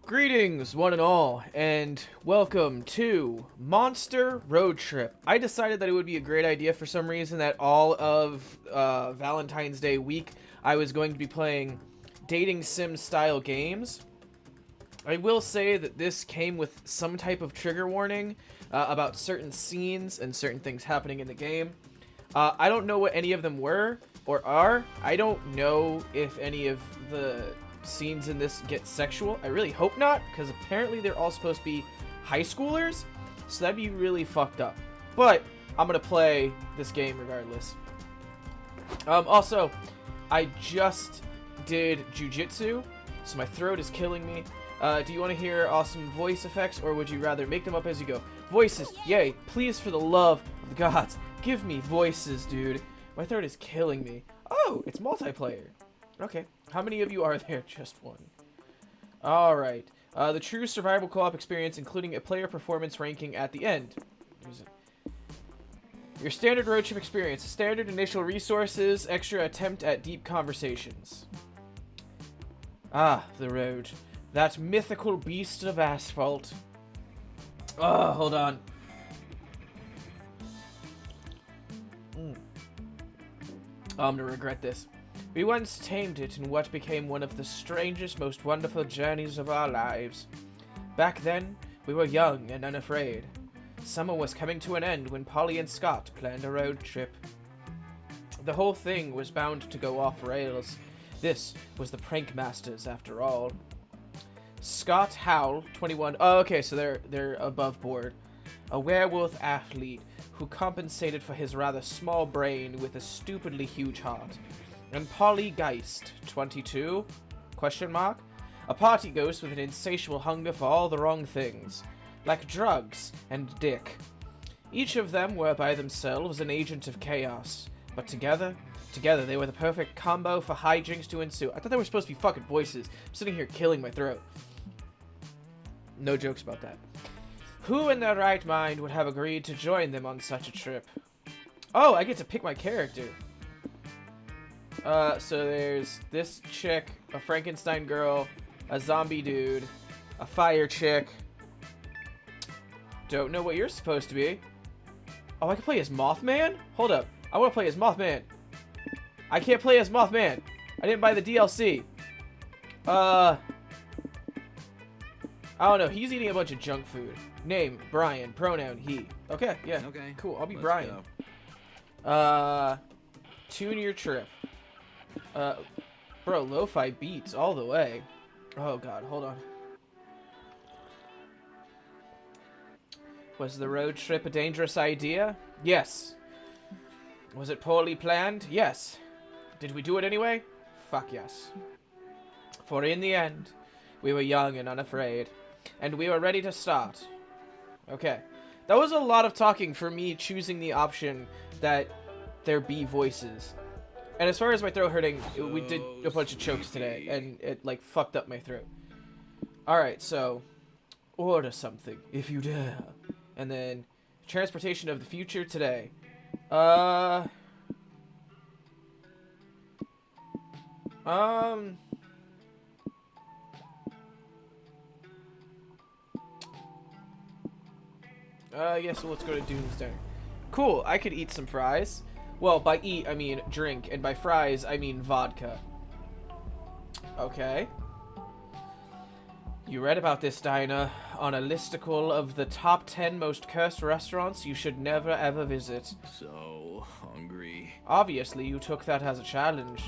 Greetings, one and all, and welcome to Monster Road Trip. I decided that it would be a great idea for some reason that all of Valentine's Day week I was going to be playing dating sim style games. I will say that this came with some type of trigger warning about certain scenes and certain things happening in the game. I don't know what any of them were or are. I don't know if any of the scenes in this get sexual. I really hope not, because apparently they're all supposed to be high schoolers, so that'd be really fucked up. But I'm gonna play this game regardless. Also, I just did jujitsu, so my throat is killing me. Do you want to hear awesome voice effects, or would you rather make them up as you go? Voices, yay! Please, for the love of the gods, give me voices, dude. My throat is killing me. Oh, it's multiplayer. Okay. How many of you are there? Just one. Alright. The true survival co-op experience, including a player performance ranking at the end. Your standard road trip experience. Standard initial resources. Extra attempt at deep conversations. Ah, the road. That mythical beast of asphalt. Oh, hold on. I'm gonna regret this. We once tamed it in what became one of the strangest, most wonderful journeys of our lives. Back then, we were young and unafraid. Summer was coming to an end when Polly and Scott planned a road trip. The whole thing was bound to go off rails. This was the Prank Masters, after all. Scott Howell, 21. Oh, okay, so they're above board. A werewolf athlete who compensated for his rather small brain with a stupidly huge heart. And Polly Geist, 22, question mark? A party ghost with an insatiable hunger for all the wrong things, like drugs and dick. Each of them were by themselves an agent of chaos, but together they were the perfect combo for hijinks to ensue. I thought they were supposed to be fucking voices. I'm sitting here killing my throat. No jokes about that. Who in their right mind would have agreed to join them on such a trip? Oh, I get to pick my character. So there's this chick, a Frankenstein girl, a zombie dude, a fire chick. Don't know what you're supposed to be. Oh, I can play as Mothman? Hold up. I want to play as Mothman. I can't play as Mothman. I didn't buy the DLC. I don't know. He's eating a bunch of junk food. Name, Brian. Pronoun, he. Okay, yeah. Okay. Cool. I'll be Let's Brian. go. Tune your trip. Bro, lo-fi beats all the way. Oh god, hold on. Was the road trip a dangerous idea? Yes. Was it poorly planned? Yes. Did we do it anyway? Fuck yes. For in the end, we were young and unafraid, and we were ready to start. Okay. That was a lot of talking for me choosing the option that there be voices. And as far as my throat hurting, we did a bunch of chokes today, and it, like, fucked up my throat. Alright, so, order something, if you dare. And then, transportation of the future today. Yeah, so let's go to Doomsday. Cool, I could eat some fries. Well, by eat, I mean drink, and by fries, I mean vodka. Okay. You read about this diner on a listicle of the top 10 most cursed restaurants you should never ever visit. So hungry. Obviously, you took that as a challenge.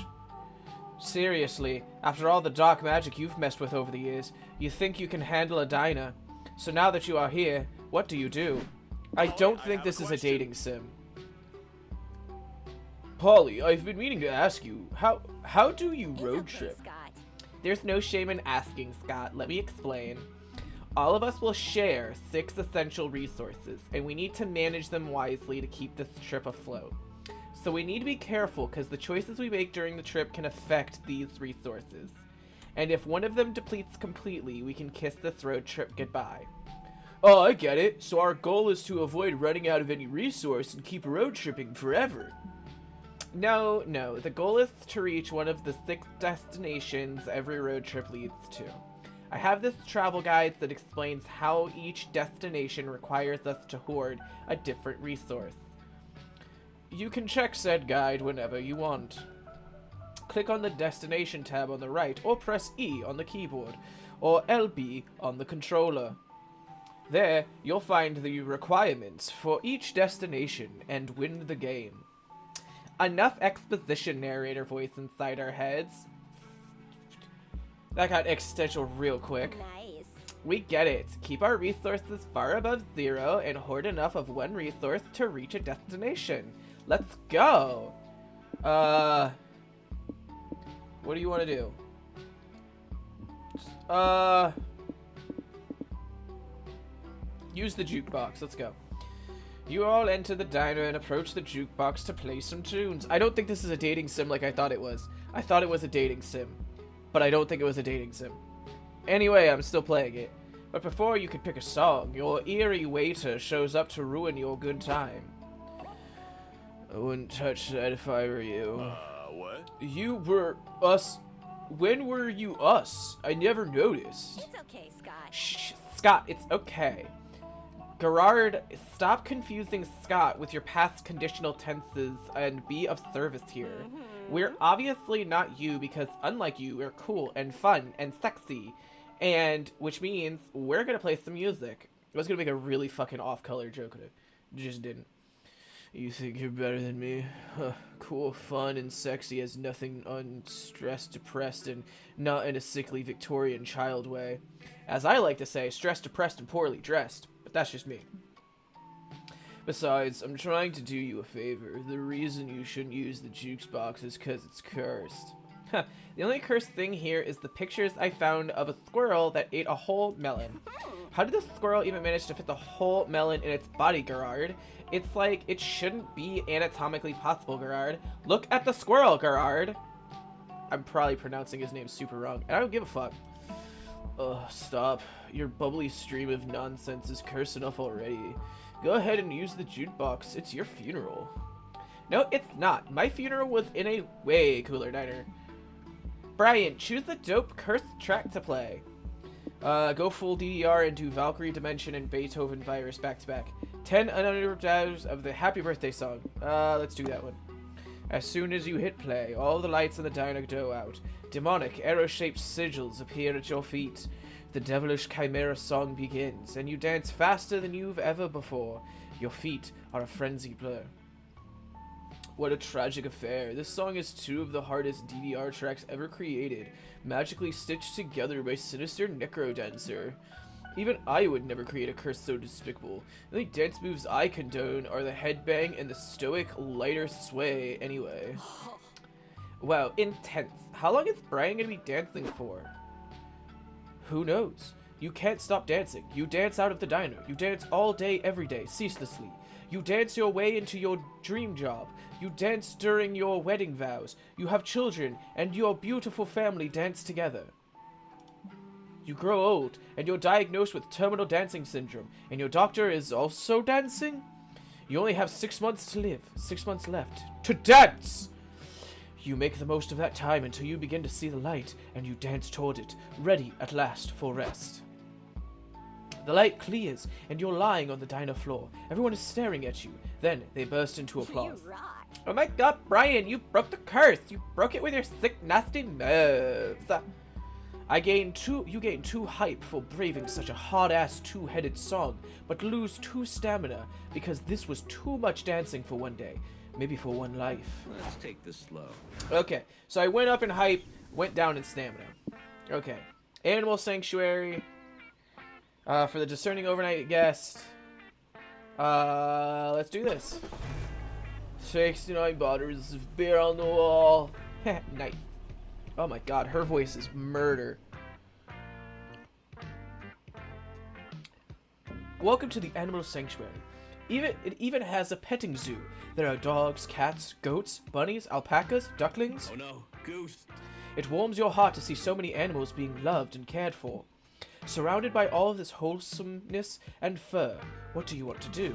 Seriously, after all the dark magic you've messed with over the years, you think you can handle a diner. So now that you are here, what do? I don't think this is a dating sim. Polly, I've been meaning to ask you, how do you road trip? Scott. There's no shame in asking, Scott. Let me explain. All of us will share 6 essential resources, and we need to manage them wisely to keep this trip afloat. So we need to be careful, because the choices we make during the trip can affect these resources. And if one of them depletes completely, we can kiss this road trip goodbye. Oh, I get it. So our goal is to avoid running out of any resource and keep road tripping forever. No, the goal is to reach one of the 6 destinations every road trip leads to. I have this travel guide that explains how each destination requires us to hoard a different resource. You can check said guide whenever you want. Click on the destination tab on the right, or press E on the keyboard, or LB on the controller. There, you'll find the requirements for each destination and win the game. Enough exposition, narrator voice inside our heads. That got existential real quick. Nice. We get it. Keep our resources far above 0 and hoard enough of one resource to reach a destination. Let's go! What do you want to do? Use the jukebox. Let's go. You all enter the diner and approach the jukebox to play some tunes. I don't think this is a dating sim like I thought it was. I thought it was a dating sim, but I don't think it was a dating sim. Anyway, I'm still playing it. But before you can pick a song, your eerie waiter shows up to ruin your good time. I wouldn't touch that if I were you. What? You were us. When were you us? I never noticed. It's okay, Scott. Shh, Scott, it's okay. Gerard, stop confusing Scott with your past conditional tenses and be of service here. We're obviously not you because, unlike you, we're cool and fun and sexy. And, which means, we're gonna play some music. I was gonna make a really fucking off-color joke, but I just didn't. You think you're better than me? Huh. Cool, fun, and sexy as nothing unstressed, depressed, and not in a sickly Victorian child way. As I like to say, stressed, depressed, and poorly dressed. But that's just me. Besides, I'm trying to do you a favor. The reason you shouldn't use the jukebox is because it's cursed. The only cursed thing here is the pictures I found of a squirrel that ate a whole melon. How did the squirrel even manage to fit the whole melon in its body, Gerard? It's like, it shouldn't be anatomically possible, Gerard. Look at the squirrel, Gerard! I'm probably pronouncing his name super wrong, and I don't give a fuck. Ugh, stop. Your bubbly stream of nonsense is cursed enough already. Go ahead and use the jukebox. It's your funeral. No, it's not. My funeral was in a way cooler diner. Brian, choose the dope cursed track to play. Go full DDR and do Valkyrie Dimension and Beethoven Virus back to back. 10 uninterrupted hours of the Happy Birthday song. Let's do that one. As soon as you hit play, all the lights in the diner go out. Demonic, arrow-shaped sigils appear at your feet. The devilish chimera song begins, and you dance faster than you've ever before. Your feet are a frenzied blur. What a tragic affair. This song is 2 of the hardest DDR tracks ever created, magically stitched together by sinister necrodancer. Even I would never create a curse so despicable. The only dance moves I condone are the headbang and the stoic, lighter sway anyway. Wow, intense. How long is Brian gonna be dancing for? Who knows? You can't stop dancing. You dance out of the diner. You dance all day, every day, ceaselessly. You dance your way into your dream job. You dance during your wedding vows. You have children, and your beautiful family dance together. You grow old, and you're diagnosed with terminal dancing syndrome, and your doctor is also dancing? You only have 6 months to live, 6 months left to dance! You make the most of that time until you begin to see the light, and you dance toward it, ready at last for rest. The light clears, and you're lying on the diner floor. Everyone is staring at you. Then they burst into applause. You rock. Oh my god, Brian, you broke the curse! You broke it with your sick, nasty nerves! You gain 2 hype for braving such a hard-ass 2-headed song, but lose 2 stamina because this was too much dancing for one day. Maybe for one life. Let's take this slow. Okay, so I went up in hype, went down in stamina. Okay. Animal Sanctuary. For the discerning overnight guest. Let's do this. 69 bottles of beer on the wall. Nice. Oh my god, her voice is murder. Welcome to the Animal Sanctuary. It even has a petting zoo. There are dogs, cats, goats, bunnies, alpacas, ducklings. Oh no, goose. It warms your heart to see so many animals being loved and cared for. Surrounded by all of this wholesomeness and fur, what do you want to do?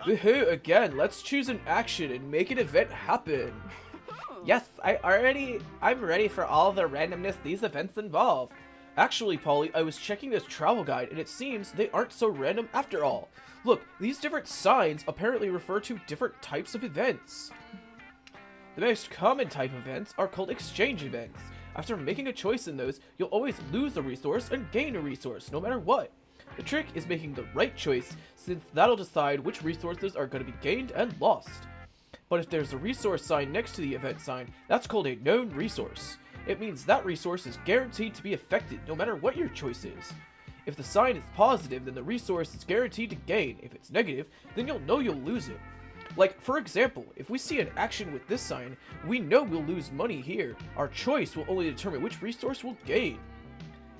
Woohoo, again, let's choose an action and make an event happen. Yes, I'm ready for all the randomness these events involve. Actually, Polly, I was checking this travel guide, and it seems they aren't so random after all. Look, these different signs apparently refer to different types of events. The most common type of events are called exchange events. After making a choice in those, you'll always lose a resource and gain a resource, no matter what. The trick is making the right choice, since that'll decide which resources are going to be gained and lost. But if there's a resource sign next to the event sign, that's called a known resource. It means that resource is guaranteed to be affected no matter what your choice is. If the sign is positive, then the resource is guaranteed to gain. If it's negative, then you'll know you'll lose it. Like, for example, if we see an action with this sign, we know we'll lose money here. Our choice will only determine which resource we'll gain.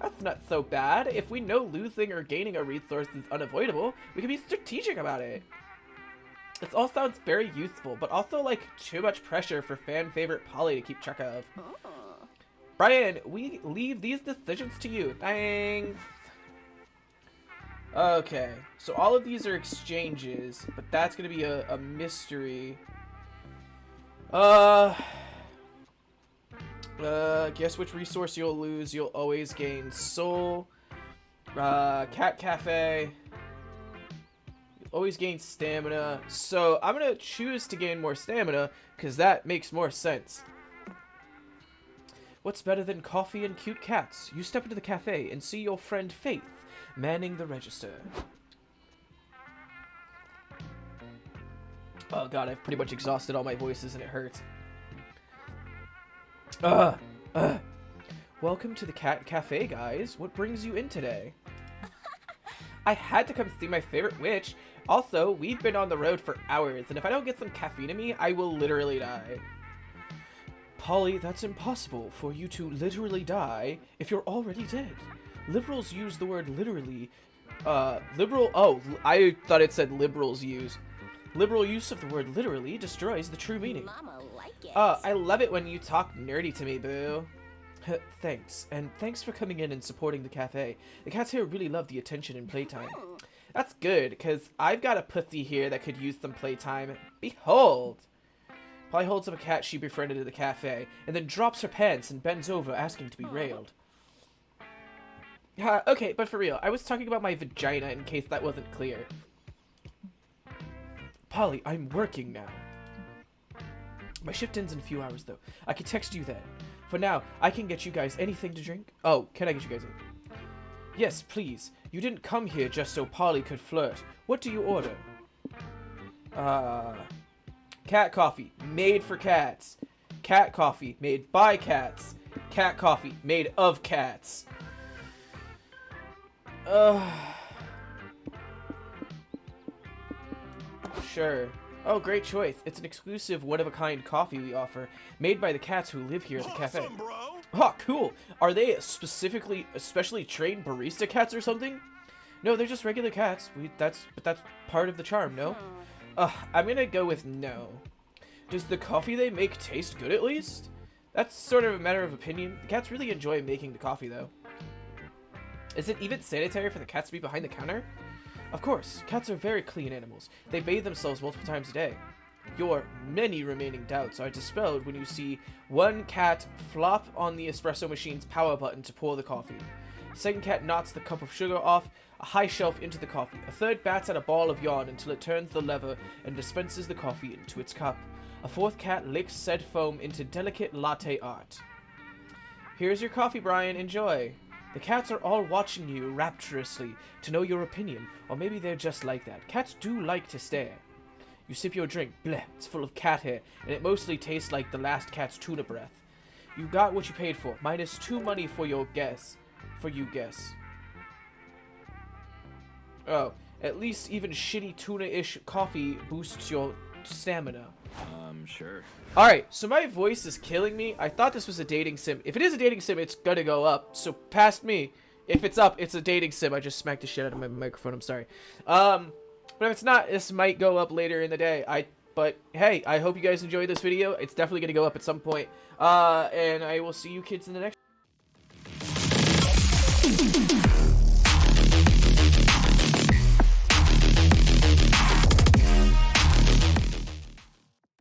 That's not so bad. If we know losing or gaining a resource is unavoidable, we can be strategic about it. This all sounds very useful, but also like too much pressure for fan favorite Polly to keep track of. Brian, we leave these decisions to you. Thanks. Okay, so all of these are exchanges, but that's gonna be a mystery. Guess which resource you'll lose. You'll always gain soul. Cat Cafe. You'll always gain stamina. So I'm gonna choose to gain more stamina because that makes more sense. What's better than coffee and cute cats? You step into the cafe and see your friend Faith manning the register. Oh god, I've pretty much exhausted all my voices and it hurts. Welcome to the Cat Cafe, guys. What brings you in today? I had to come see my favorite witch. Also, we've been on the road for hours, and if I don't get some caffeine in me, I will literally die. Polly, that's impossible for you to literally die if you're already dead. Liberals use the word literally. I thought it said liberals use. Liberal use of the word literally destroys the true meaning. Mama like it. I love it when you talk nerdy to me, boo. Thanks, and thanks for coming in and supporting the cafe. The cats here really love the attention and playtime. That's good, because I've got a pussy here that could use some playtime. Behold! Polly holds up a cat she befriended at the cafe, and then drops her pants and bends over asking to be railed. Okay, but for real, I was talking about my vagina in case that wasn't clear. Polly, I'm working now. My shift ends in a few hours, though. I can text you then. For now, I can get you guys anything to drink. Oh, can I get you guys anything? Yes, please. You didn't come here just so Polly could flirt. What do you order? Cat coffee, made for cats. Cat coffee, made by cats. Cat coffee, made of cats. Sure. Oh, great choice. It's an exclusive one-of-a-kind coffee we offer, made by the cats who live here at the cafe. Awesome, bro. Oh, cool. Are they especially trained barista cats or something? No, they're just regular cats. That's part of the charm, no? I'm gonna go with no. Does the coffee they make taste good at least? That's sort of a matter of opinion. The cats really enjoy making the coffee, though. Is it even sanitary for the cats to be behind the counter? Of course, cats are very clean animals. They bathe themselves multiple times a day. Your many remaining doubts are dispelled when you see one cat flop on the espresso machine's power button to pour the coffee. A second cat knocks the cup of sugar off a high shelf into the coffee. A third bats at a ball of yarn until it turns the lever and dispenses the coffee into its cup. A fourth cat licks said foam into delicate latte art. Here's your coffee, Brian. Enjoy. The cats are all watching you rapturously to know your opinion, or maybe they're just like that. Cats do like to stare. You sip your drink. Bleh, it's full of cat hair, and it mostly tastes like the last cat's tuna breath. You got what you paid for, minus 2 money for your guess. Oh, at least even shitty tuna-ish coffee boosts your stamina. Sure. Alright, so my voice is killing me. I thought this was a dating sim. If it is a dating sim, it's gonna go up. So past me. If it's up, it's a dating sim. I just smacked the shit out of my microphone. I'm sorry. But if it's not, this might go up later in the day. But hey, I hope you guys enjoyed this video. It's definitely gonna go up at some point. And I will see you kids in the next